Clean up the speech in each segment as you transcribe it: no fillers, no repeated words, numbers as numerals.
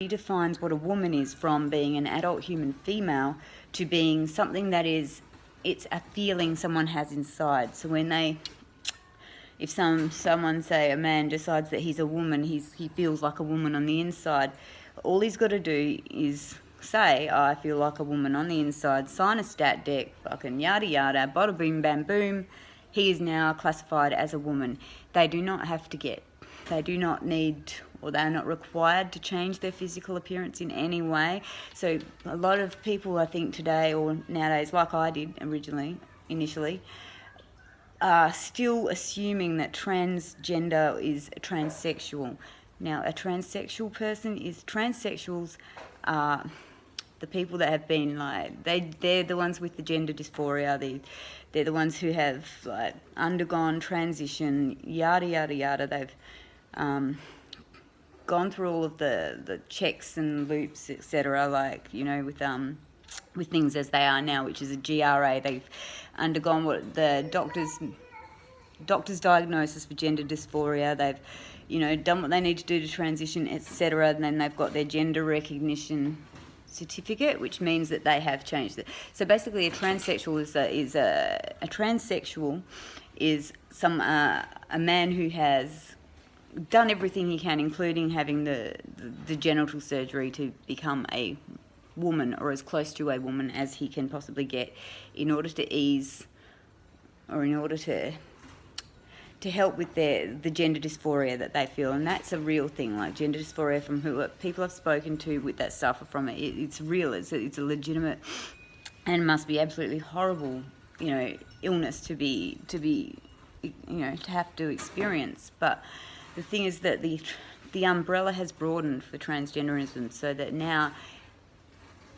defines what a woman is from being an adult human female to being something that is, it's a feeling someone has inside. So when if someone say a man decides that he's a woman, he feels like a woman on the inside, all he's got to do is say, I feel like a woman on the inside, sign a stat deck, fucking yada yada, bada boom bam boom, he is now classified as a woman. They do not need, or they're not required to change their physical appearance in any way. So a lot of people, I think today or nowadays, like I did initially, are still assuming that transgender is transsexual. Now, a transsexual person is, transsexuals are the people that have been they're the ones with the gender dysphoria. They're the ones who have undergone transition, yada yada yada. They've gone through all of the checks and loops, etc. With things as they are now, which is a GRA. They've undergone what the doctor's diagnosis for gender dysphoria. They've done what they need to do to transition, etc. And then they've got their gender recognition certificate, which means that they have changed it. So basically, a transsexual is a man who has done everything he can, including having the genital surgery to become a woman, or as close to a woman as he can possibly get, in order to ease, or in order to help with the gender dysphoria that they feel. And that's a real thing. Like, gender dysphoria, from people I've spoken to that suffer from it, it's real. It's a legitimate and must be absolutely horrible, illness to have to experience. But the thing is that the umbrella has broadened for transgenderism, so that now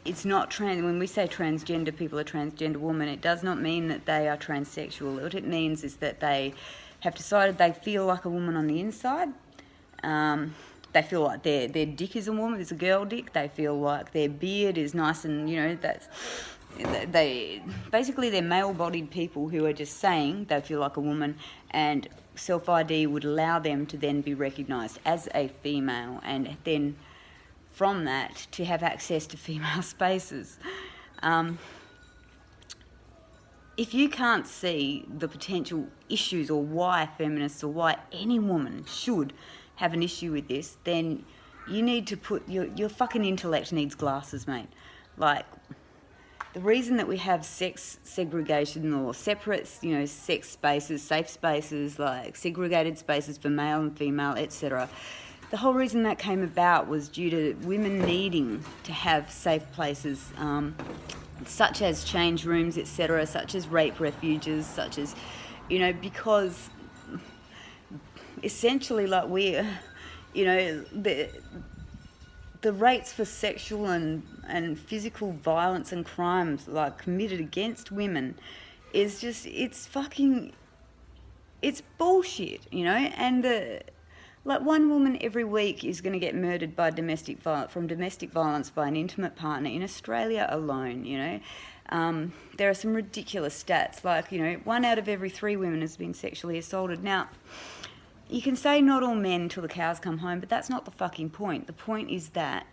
it's not trans. When we say transgender people are transgender women, it does not mean that they are transsexual. What it means is that they have decided they feel like a woman on the inside. They feel like their dick is a woman, it's a girl dick. They feel like their beard is nice, and they're male-bodied people who are just saying they feel like a woman, and self-ID would allow them to then be recognised as a female, and then from that to have access to female spaces. If you can't see the potential issues, or why feminists, or why any woman should have an issue with this, then you need to put your fucking intellect needs glasses, mate. Like, the reason that we have sex segregation, or separate, sex spaces, safe spaces, like segregated spaces for male and female, etc., the whole reason that came about was due to women needing to have safe places, such as change rooms, etc., such as rape refuges, such as, because essentially, the rates for sexual and physical violence and crimes committed against women is just, it's bullshit, and one woman every week is going to get murdered by domestic violence by an intimate partner in Australia alone. There are some ridiculous stats, 1 out of every 3 women has been sexually assaulted. Now, you can say not all men till the cows come home, but that's not the fucking point. The point is that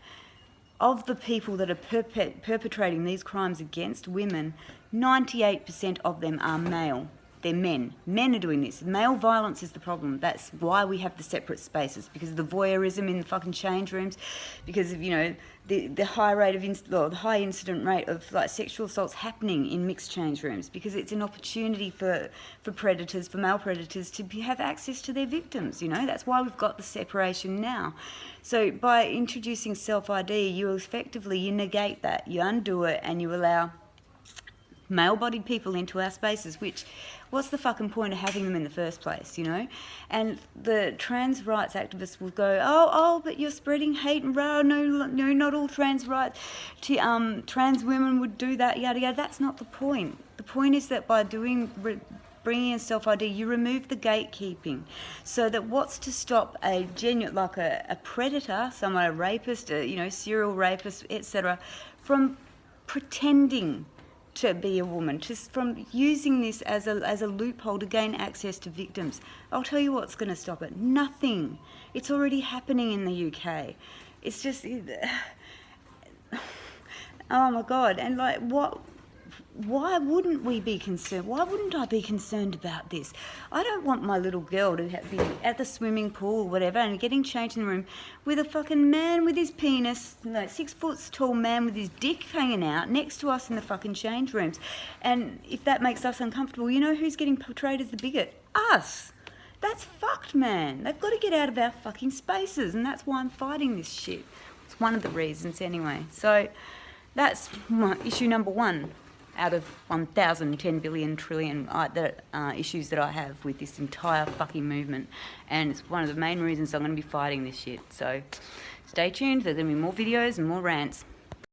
of the people that are perpetrating these crimes against women, 98% of them are male. They're men. Men are doing this. Male violence is the problem. That's why we have the separate spaces, because of the voyeurism in the fucking change rooms, because of, the high rate of the high incident rate of sexual assaults happening in mixed change rooms, because it's an opportunity for predators, for male predators, to have access to their victims. That's why we've got the separation now. So by introducing self-ID, you negate that, you undo it, and you allow male-bodied people into our spaces, which, what's the fucking point of having them in the first place, And the trans rights activists will go, but you're spreading hate and no, not all trans rights, trans women would do that, yada yada. That's not the point. The point is that by bringing in self-ID, you remove the gatekeeping, so that what's to stop a genuine, a predator, a rapist, serial rapist, etc., from pretending to be a woman, just from using this as a loophole to gain access to victims? I'll tell you what's going to stop it. Nothing. It's already happening in the UK. it's just, oh my God. And like, why wouldn't we be concerned? Why wouldn't I be concerned about this? I don't want my little girl to be at the swimming pool or whatever and getting changed in the room with a fucking man with his penis, like 6 foot tall man with his dick hanging out next to us in the fucking change rooms. And if that makes us uncomfortable, you know who's getting portrayed as the bigot? Us. That's fucked, man. They've got to get out of our fucking spaces, and that's why I'm fighting this shit. It's one of the reasons anyway. So that's my issue number 1 out of 1,010 billion trillion issues that I have with this entire fucking movement. And it's one of the main reasons I'm going to be fighting this shit. So stay tuned. There's going to be more videos and more rants.